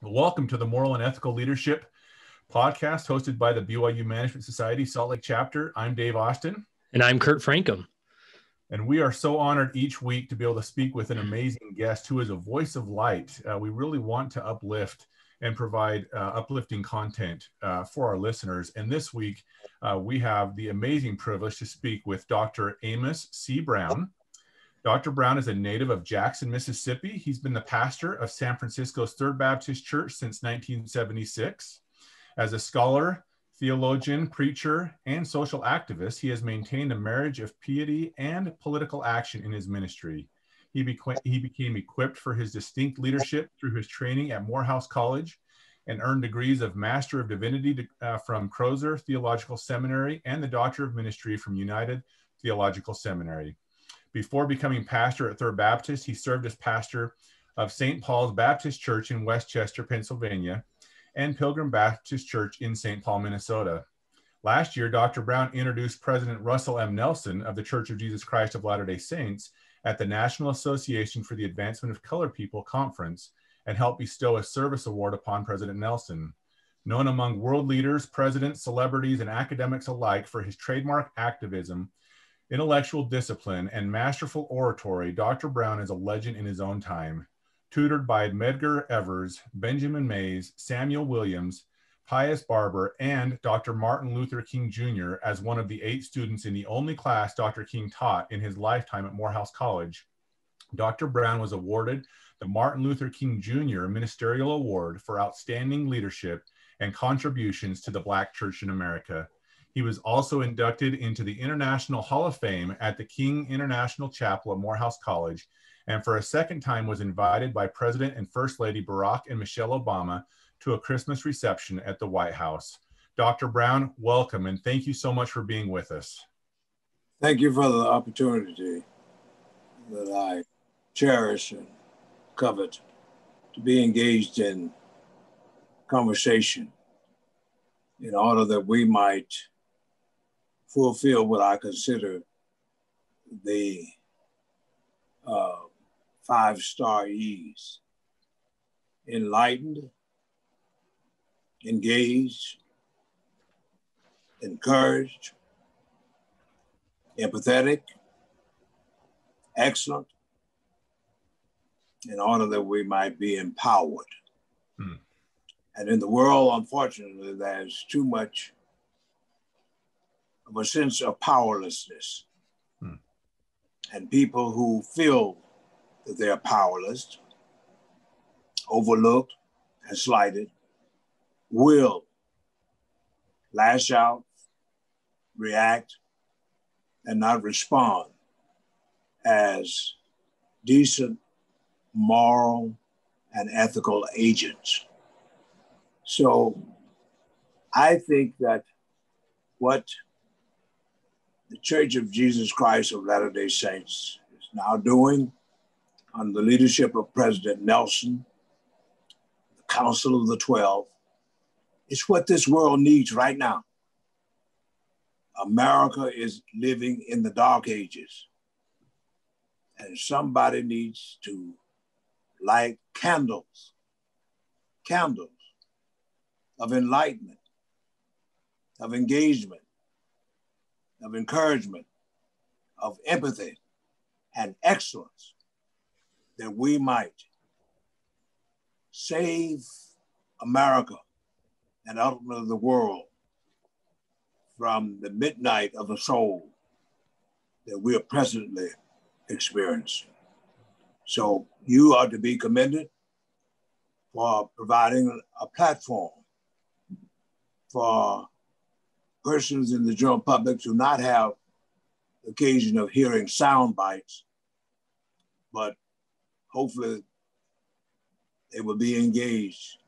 Welcome to the Moral and Ethical Leadership podcast hosted by the BYU Management Society Salt Lake Chapter. I'm Dave Austin. And I'm Kurt Frankum. And we are so honored each week to be able to speak with an amazing guest who is a voice of light. We really want to uplift and provide uplifting content for our listeners. And this week, we have the amazing privilege to speak with Dr. Amos C. Brown. Dr. Brown is a native of Jackson, Mississippi. He's been the pastor of San Francisco's Third Baptist Church since 1976. As a scholar, theologian, preacher, and social activist, he has maintained a marriage of piety and political action in his ministry. He became equipped for his distinct leadership through his training at Morehouse College and earned degrees of Master of Divinity from Crozer Theological Seminary and the Doctor of Ministry from United Theological Seminary. Before becoming pastor at Third Baptist, he served as pastor of St. Paul's Baptist Church in Westchester, Pennsylvania, and Pilgrim Baptist Church in St. Paul, Minnesota. Last year, Dr. Brown introduced President Russell M. Nelson of the Church of Jesus Christ of Latter-day Saints at the National Association for the Advancement of Colored People conference and helped bestow a service award upon President Nelson. Known among world leaders, presidents, celebrities, and academics alike for his trademark activism, intellectual discipline, and masterful oratory, Dr. Brown is a legend in his own time. Tutored by Medgar Evers, Benjamin Mays, Samuel Williams, Pius Barber, and Dr. Martin Luther King Jr. as one of the 8 students in the only class Dr. King taught in his lifetime at Morehouse College, Dr. Brown was awarded the Martin Luther King Jr. Ministerial Award for outstanding leadership and contributions to the Black church in America. He was also inducted into the International Hall of Fame at the King International Chapel at Morehouse College, and for a second time was invited by President and First Lady Barack and Michelle Obama to a Christmas reception at the White House. Dr. Brown, welcome, and thank you so much for being with us. Thank you for the opportunity that I cherish and covet to be engaged in conversation in order that we might fulfill what I consider the 5-star E's: enlightened, engaged, encouraged, empathetic, excellent, in order that we might be empowered. And in the world, unfortunately, there's too much of a sense of powerlessness. And people who feel that they're powerless, overlooked, and slighted will lash out, react, and not respond as decent, moral, and ethical agents. So I think that what the Church of Jesus Christ of Latter-day Saints is now doing under the leadership of President Nelson, the Council of the 12, is what this world needs right now. America is living in the dark ages, and somebody needs to light candles of enlightenment, of engagement, of encouragement, of empathy and excellence, that we might save America and ultimately the world from the midnight of the soul that we are presently experiencing. So you are to be commended for providing a platform for persons in the general public to not have the occasion of hearing sound bites, but hopefully they will be engaged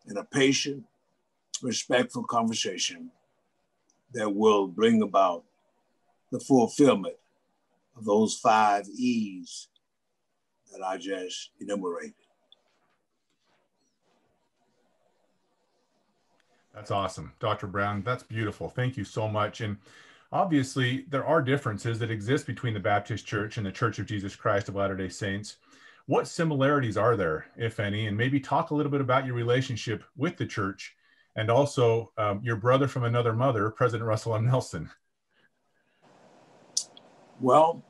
in a patient, respectful conversation that will bring about the fulfillment of those 5 E's that I just enumerated. That's awesome. Dr. Brown, that's beautiful. Thank you so much. And obviously, there are differences that exist between the Baptist Church and the Church of Jesus Christ of Latter-day Saints. What similarities are there, if any? And maybe talk a little bit about your relationship with the church and also your brother from another mother, President Russell M. Nelson. Well,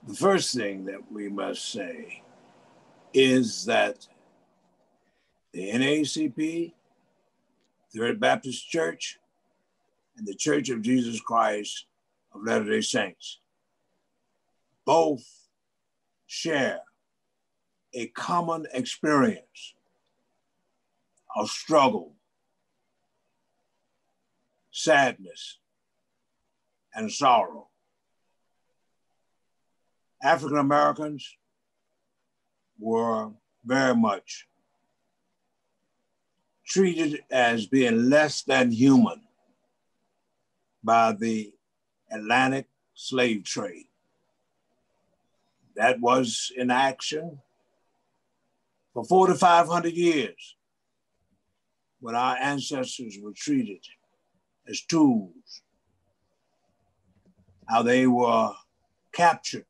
the first thing that we must say is that the NAACP, Third Baptist Church, and the Church of Jesus Christ of Latter-day Saints both share a common experience of struggle, sadness, and sorrow. African Americans were very much treated as being less than human by the Atlantic slave trade. That was in action for 400 to 500 years when our ancestors were treated as tools, how they were captured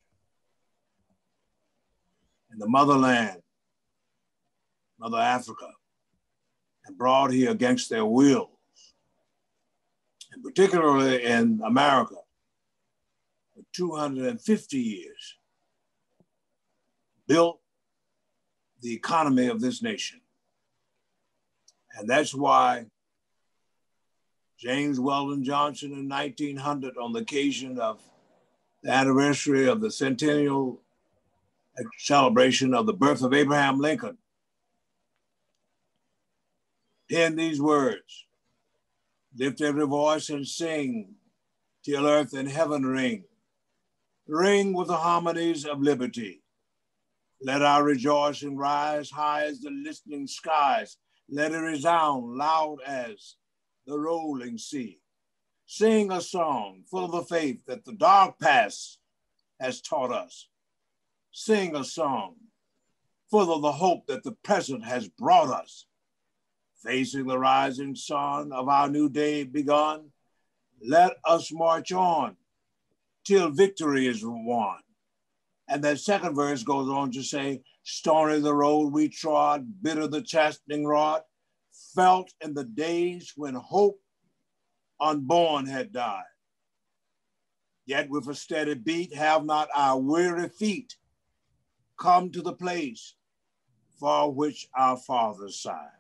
in the motherland, Mother Africa, and brought here against their will, and particularly in America for 250 years, built the economy of this nation. And that's why James Weldon Johnson in 1900, on the occasion of the anniversary of the centennial celebration of the birth of Abraham Lincoln, penned these words: "Lift every voice and sing till earth and heaven ring. Ring with the harmonies of liberty. Let our rejoicing rise high as the listening skies. Let it resound loud as the rolling sea. Sing a song full of the faith that the dark past has taught us. Sing a song full of the hope that the present has brought us. Facing the rising sun of our new day begun, let us march on till victory is won." And that second verse goes on to say, "Stony the road we trod, bitter the chastening rod, felt in the days when hope unborn had died. Yet with a steady beat have not our weary feet come to the place for which our fathers sighed."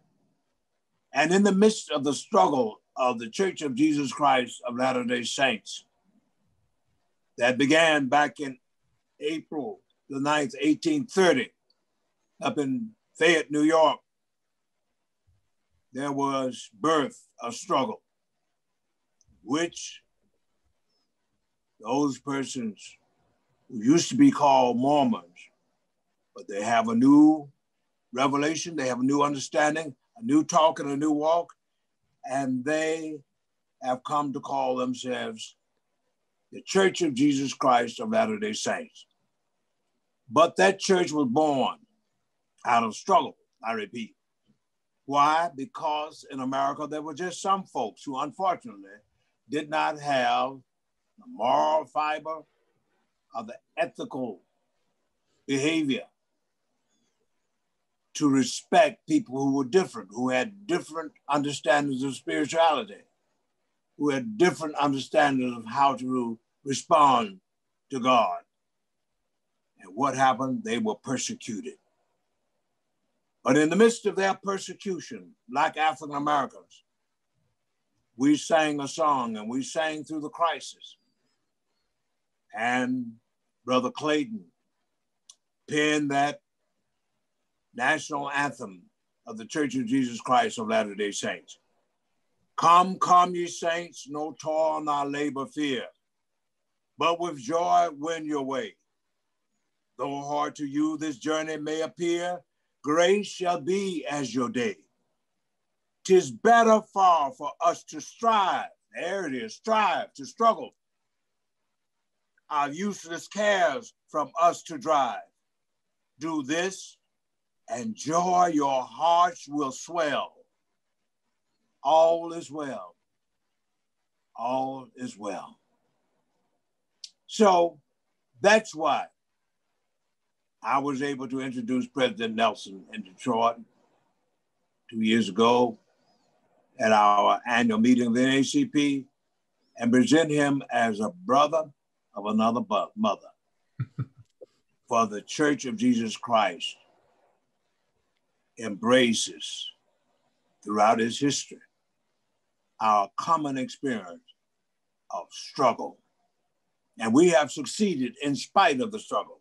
And in the midst of the struggle of the Church of Jesus Christ of Latter-day Saints that began back in April the 9th, 1830, up in Fayette, New York, there was birth of struggle, which those persons who used to be called Mormons, but they have a new revelation, they have a new understanding, a new talk and a new walk, and they have come to call themselves the Church of Jesus Christ of Latter-day Saints. But that church was born out of struggle, I repeat. Why? Because in America, there were just some folks who unfortunately did not have the moral fiber or the ethical behavior to respect people who were different, who had different understandings of spirituality, who had different understandings of how to respond to God. And what happened? They were persecuted. But in the midst of their persecution, like African Americans, we sang a song and we sang through the crisis. And Brother Clayton penned that national anthem of the Church of Jesus Christ of Latter-day Saints. "Come, come, ye saints, no toil nor labor fear, but with joy win your way. Though hard to you this journey may appear, grace shall be as your day. 'Tis better far for us to strive," there it is, strive, to struggle, "our useless cares from us to drive. Do this, and joy your hearts will swell. All is well. All is well." So that's why I was able to introduce President Nelson in Detroit 2 years ago at our annual meeting of the NAACP and present him as a brother of another mother. For the Church of Jesus Christ embraces throughout its history our common experience of struggle. And we have succeeded in spite of the struggle.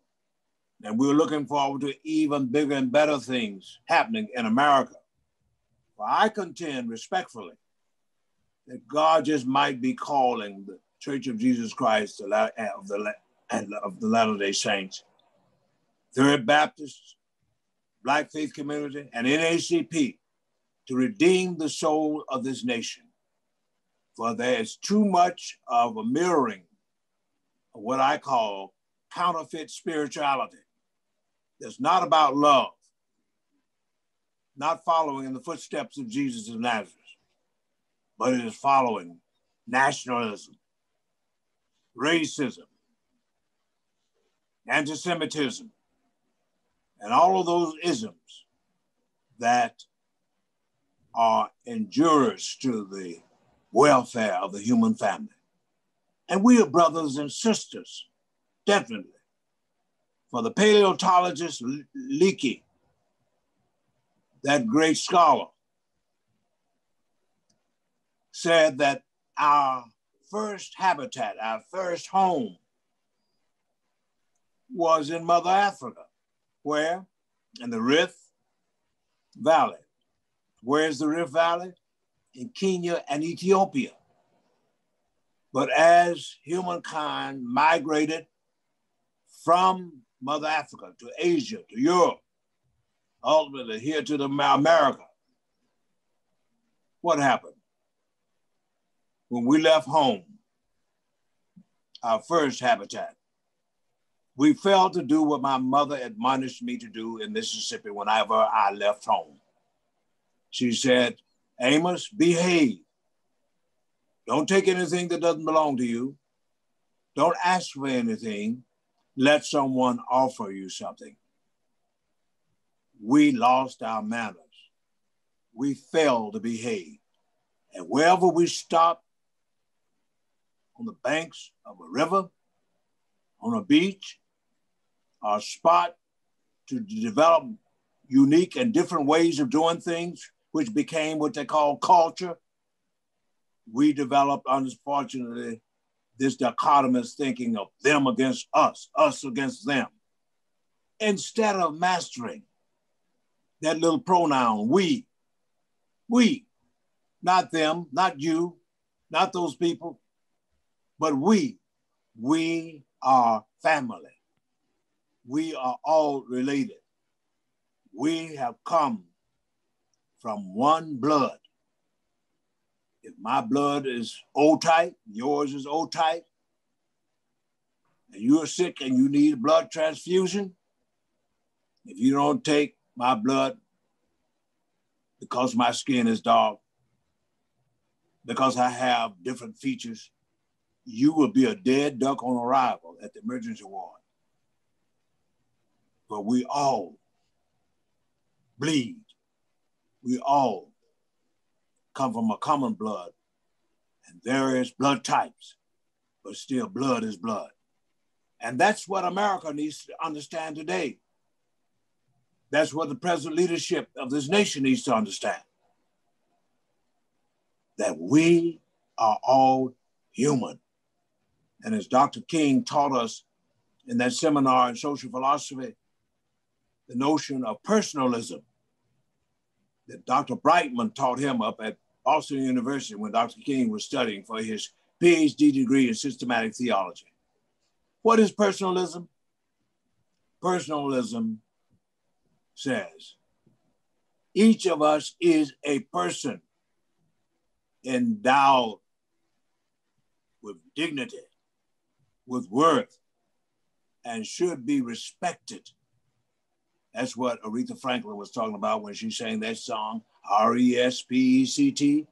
And we're looking forward to even bigger and better things happening in America. Well, I contend respectfully that God just might be calling the Church of Jesus Christ of the Latter-day Saints, Third Baptist, Black Faith Community, and NAACP to redeem the soul of this nation. For there is too much of a mirroring of what I call counterfeit spirituality. It's not about love, not following in the footsteps of Jesus of Nazareth, but it is following nationalism, racism, anti-Semitism, and all of those isms that are injurious to the welfare of the human family. And we are brothers and sisters, definitely. For the paleontologist Leakey, that great scholar, said that our first habitat, our first home was in Mother Africa. Where? In the Rift Valley. Where's the Rift Valley? In Kenya and Ethiopia. But as humankind migrated from Mother Africa to Asia, to Europe, ultimately here to America, what happened? When we left home, our first habitat, we failed to do what my mother admonished me to do in Mississippi whenever I left home. She said, Amos, behave. Don't take anything that doesn't belong to you. Don't ask for anything. Let someone offer you something. We lost our manners. We failed to behave. And wherever we stopped, on the banks of a river, on a beach, our spot to develop unique and different ways of doing things, which became what they call culture, we developed, unfortunately, this dichotomous thinking of them against us against them. Instead of mastering that little pronoun, we, not them, not you, not those people, but we are family. We are all related. We have come from one blood. If my blood is O-type, yours is O-type, and you're sick and you need a blood transfusion, if you don't take my blood because my skin is dark, because I have different features, you will be a dead duck on arrival at the emergency ward. But we all bleed. We all come from a common blood and various blood types, but still blood is blood. And that's what America needs to understand today. That's what the present leadership of this nation needs to understand. That we are all human. And as Dr. King taught us in that seminar in social philosophy, the notion of personalism that Dr. Brightman taught him up at Boston University when Dr. King was studying for his PhD degree in systematic theology. What is personalism? Personalism says, each of us is a person endowed with dignity, with worth, and should be respected. That's what Aretha Franklin was talking about when she sang that song, R-E-S-P-E-C-T.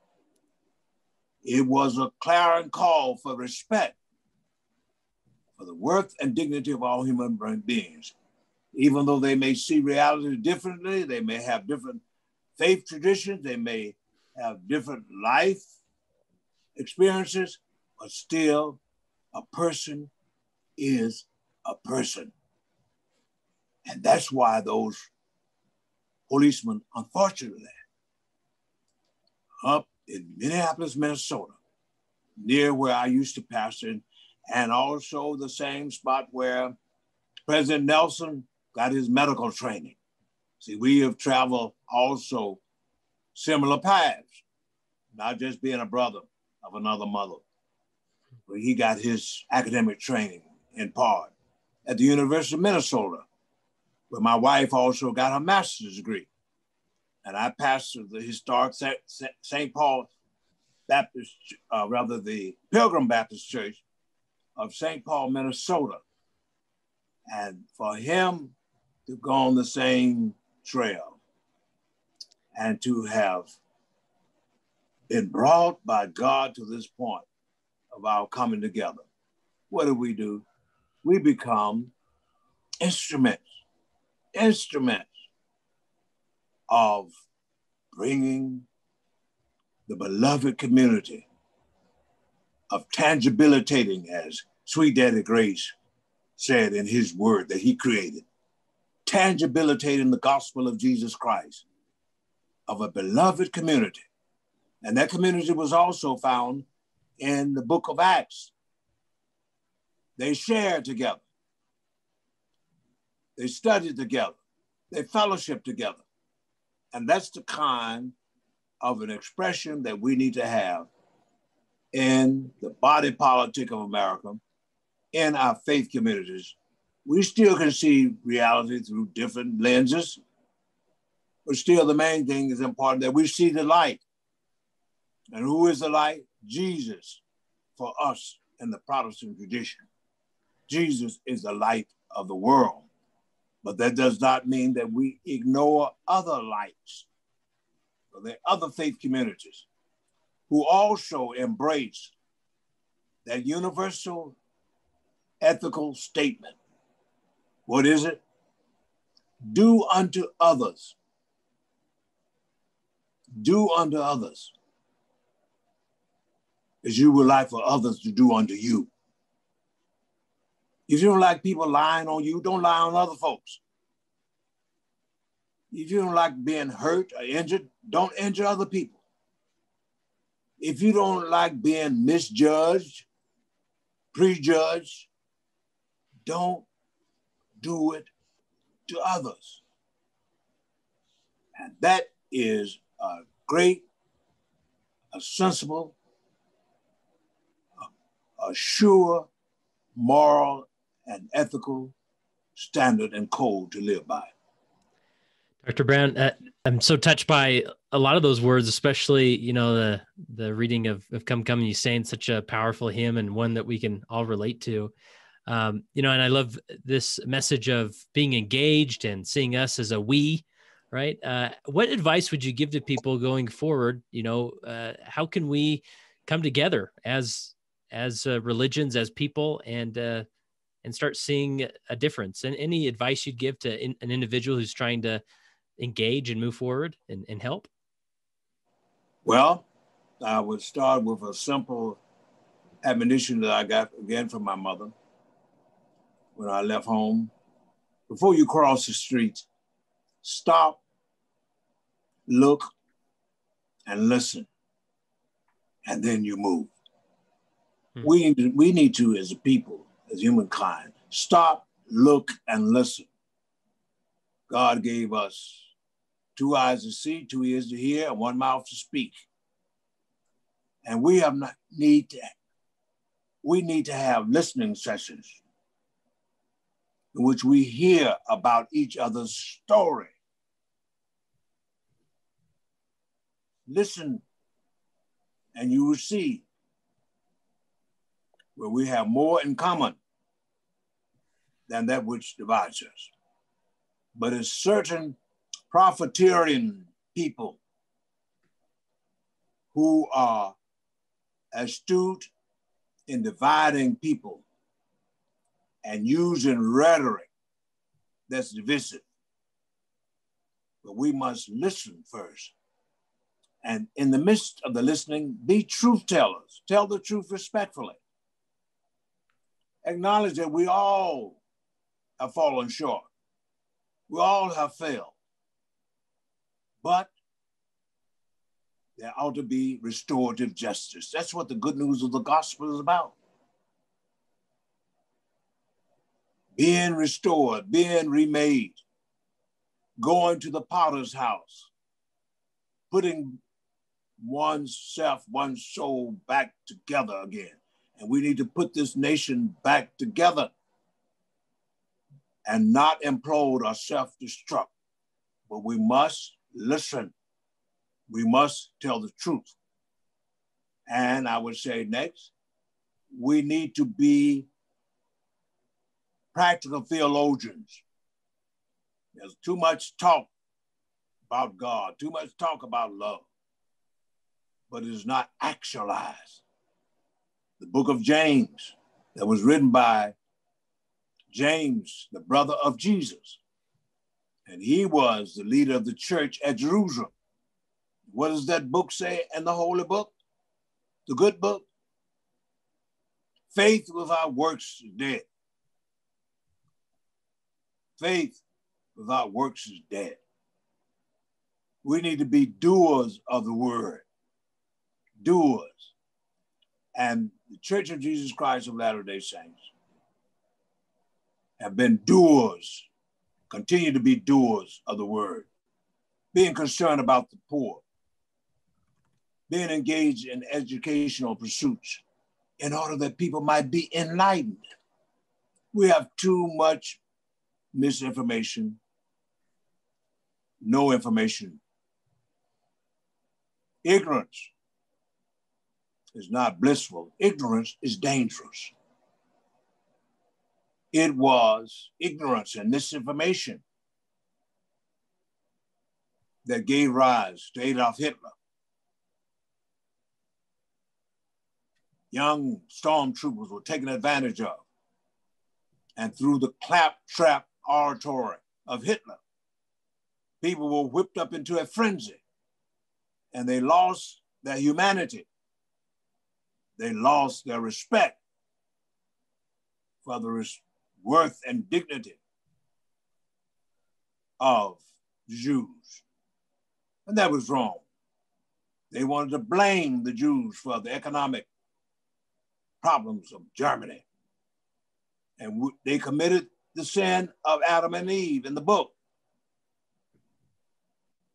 It was a clarion call for respect for the worth and dignity of all human beings. even though they may see reality differently, they may have different faith traditions, they may have different life experiences, but still a person is a person. And that's why those policemen, unfortunately, up in Minneapolis, Minnesota, near where I used to pastor, and also the same spot where President Nelson got his medical training. See, we have traveled also similar paths, not just being a brother of another mother, but he got his academic training in part at the University of Minnesota, where my wife also got her master's degree. And I pastored the historic St. Paul Baptist, the Pilgrim Baptist Church of St. Paul, Minnesota. And for him to go on the same trail and to have been brought by God to this point of our coming together, what do? We become instruments of bringing the beloved community, of tangibilitating, as Sweet Daddy Grace said in his word that he created, tangibilitating the gospel of Jesus Christ, of a beloved community. And that community was also found in the book of Acts. They shared together. They studied together. They fellowshiped together. And that's the kind of an expression that we need to have in the body politic of America, in our faith communities. We still can see reality through different lenses, but still the main thing is important that we see the light. And who is the light? Jesus for us in the Protestant tradition. Jesus is the light of the world. But that does not mean that we ignore other lights. So there are other faith communities who also embrace that universal ethical statement. What is it? Do unto others. Do unto others as you would like for others to do unto you. If you don't like people lying on you, don't lie on other folks. If you don't like being hurt or injured, don't injure other people. If you don't like being misjudged, prejudged, don't do it to others. And that is a great, a sensible, a sure moral and ethical standard and code to live by. Dr. Brown, I'm so touched by a lot of those words, especially, the reading of Come, Come, and You Sang, such a powerful hymn and one that we can all relate to. And I love this message of being engaged and seeing us as a we, right? What advice would you give to people going forward? How can we come together as religions, as people, and start seeing a difference? And any advice you'd give to an individual who's trying to engage and move forward and help? Well, I would start with a simple admonition that I got again from my mother when I left home. Before you cross the street, stop, look, and listen, and then you move. We need to, as a people, as humankind, stop, look, and listen. God gave us 2 eyes to see, 2 ears to hear, and 1 mouth to speak. And we need to have listening sessions in which we hear about each other's story. Listen, and you will see where we have more in common than that which divides us. But it's certain profiteering people who are astute in dividing people and using rhetoric that's divisive. But we must listen first. And in the midst of the listening, be truth tellers. Tell the truth respectfully. Acknowledge that we all have fallen short. We all have failed. But there ought to be restorative justice. That's what the good news of the gospel is about. Being restored, being remade, going to the potter's house, putting oneself, one's soul back together again. And we need to put this nation back together and not implode or self-destruct. But we must listen. We must tell the truth. And I would say next, we need to be practical theologians. There's too much talk about God, too much talk about love, but it is not actualized. The book of James that was written by James, the brother of Jesus, and he was the leader of the church at Jerusalem. What does that book say in the holy book? The good book? Faith without works is dead. Faith without works is dead. We need to be doers of the word. Doers. And the Church of Jesus Christ of Latter-day Saints have been doers, continue to be doers of the word, being concerned about the poor, being engaged in educational pursuits in order that people might be enlightened. We have too much misinformation, no information. Ignorance is not blissful. Ignorance is dangerous. It was ignorance and misinformation that gave rise to Adolf Hitler. Young stormtroopers were taken advantage of. And through the claptrap oratory of Hitler, people were whipped up into a frenzy and they lost their humanity. They lost their respect for the worth and dignity of Jews. And that was wrong. They wanted to blame the Jews for the economic problems of Germany. And they committed the sin of Adam and Eve in the book.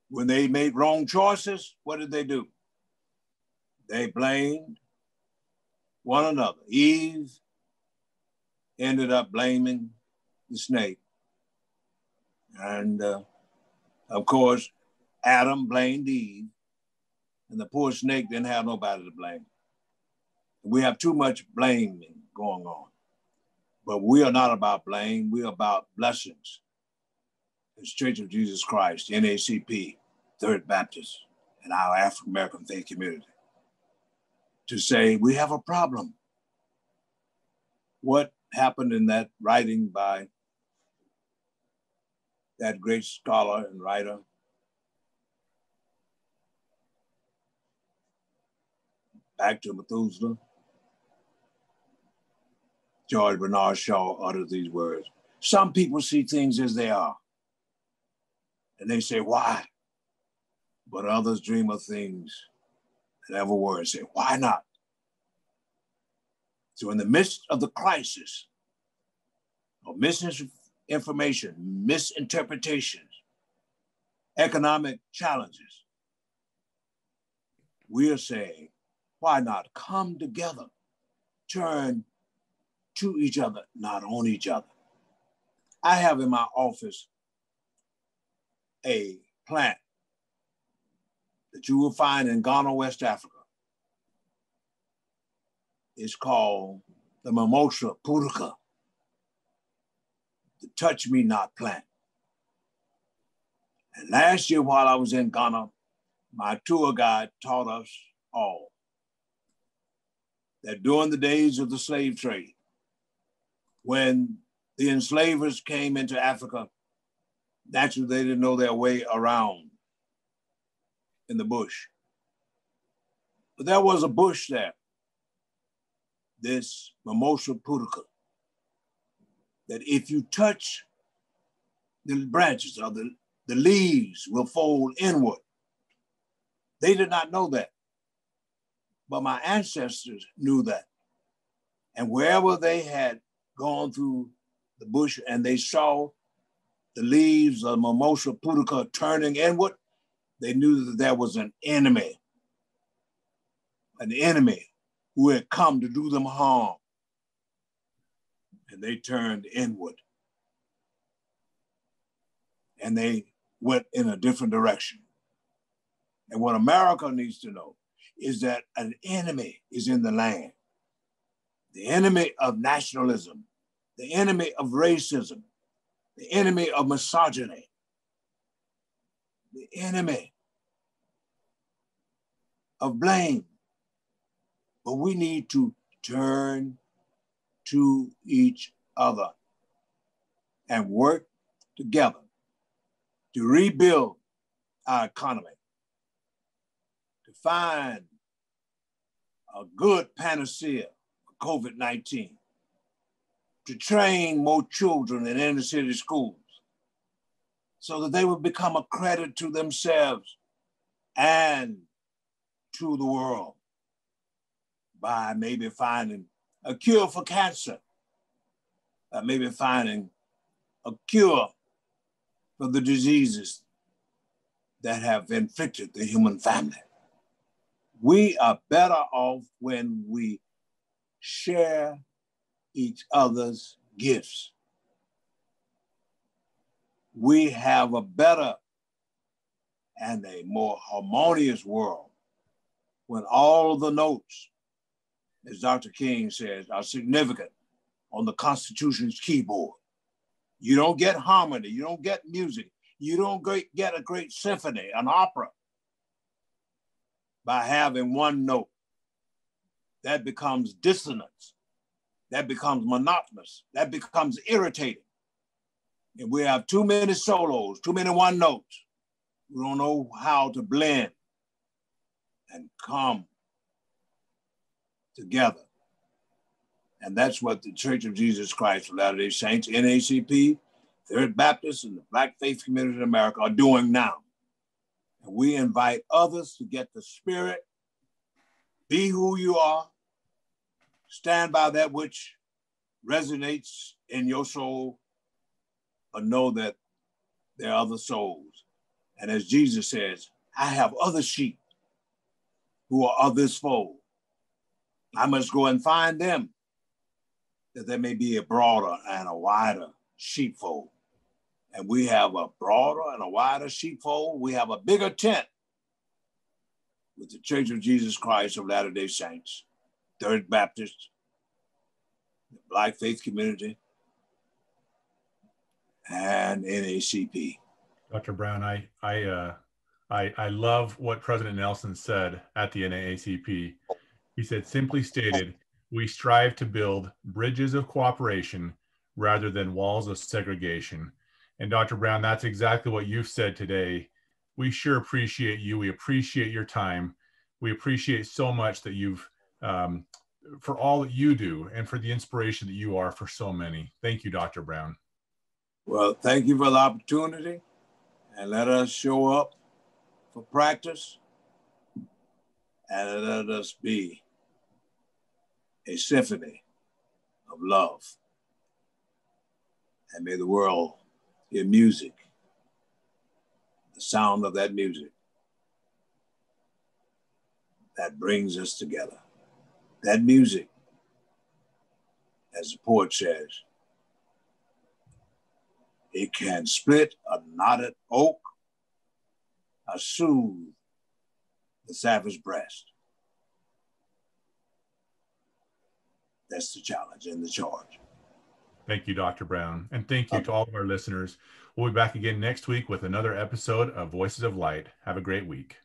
When they made wrong choices, what did they do? They blamed one another. Eve ended up blaming the snake. And of course, Adam blamed Eve, and the poor snake didn't have nobody to blame. We have too much blaming going on. But we are not about blame, we are about blessings. As Church of Jesus Christ, NACP, Third Baptist, and our African-American faith community, to say we have a problem. What happened in that writing by that great scholar and writer, back to Methuselah, George Bernard Shaw uttered these words. Some people see things as they are, and they say, why? But others dream of things that never were and say, why not? So in the midst of the crisis of misinformation, misinterpretations, economic challenges, we are saying, why not come together, turn to each other, not on each other. I have in my office a plant that you will find in Ghana, West Africa. It's called the Mimosa Puruca, the touch me not plant. And last year while I was in Ghana, my tour guide taught us all that during the days of the slave trade, when the enslavers came into Africa Naturally, they didn't know their way around in the bush. But there was a bush there, this mimosa pudica, that if you touch the branches or the leaves will fold inward. They did not know that, but my ancestors knew that. And wherever they had gone through the bush and they saw the leaves of mimosa pudica turning inward, they knew that there was an enemy who had come to do them harm. And they turned inward. And they went in a different direction. And what America needs to know is that an enemy is in the land. The enemy of nationalism, the enemy of racism, the enemy of misogyny, the enemy of blame. But we need to turn to each other and work together to rebuild our economy, to find a good panacea for COVID-19, to train more children in inner city schools so that they will become a credit to themselves and to the world by maybe finding a cure for cancer, maybe finding a cure for the diseases that have inflicted the human family. We are better off when we share each other's gifts. We have a better and a more harmonious world when all the notes, as Dr. King says, are significant on the Constitution's keyboard. You don't get harmony, you don't get music, you don't get a great symphony, an opera, by having one note. That becomes dissonance, that becomes monotonous, that becomes irritating. And we have too many solos, too many one notes. We don't know how to blend and come together. And that's what the Church of Jesus Christ of Latter-day Saints, NACP, Third Baptist, and the Black faith community in America are doing now. And we invite others to get the spirit, be who you are, stand by that which resonates in your soul, but know that there are other souls. And as Jesus says, I have other sheep who are of this fold. I must go and find them, that there may be a broader and a wider sheepfold. And we have a broader and a wider sheepfold. We have a bigger tent with the Church of Jesus Christ of Latter-day Saints, Third Baptist, the Black faith community, and NACP. Dr. Brown, I love what President Nelson said at the NAACP. He said, simply stated, we strive to build bridges of cooperation rather than walls of segregation. And Dr. Brown, that's exactly what you've said today. We sure appreciate you. We appreciate your time. We appreciate so much that you've, for all that you do and for the inspiration that you are for so many. Thank you, Dr. Brown. Well, thank you for the opportunity, and let us show up for practice, and let us be a symphony of love. And may the world hear music, the sound of that music that brings us together. That music, as the poet says, it can split a knotted oak, or soothe the savage breast. That's the challenge and the charge. Thank you, Dr. Brown. And thank you to all of our listeners. We'll be back again next week with another episode of Voices of Light. Have a great week.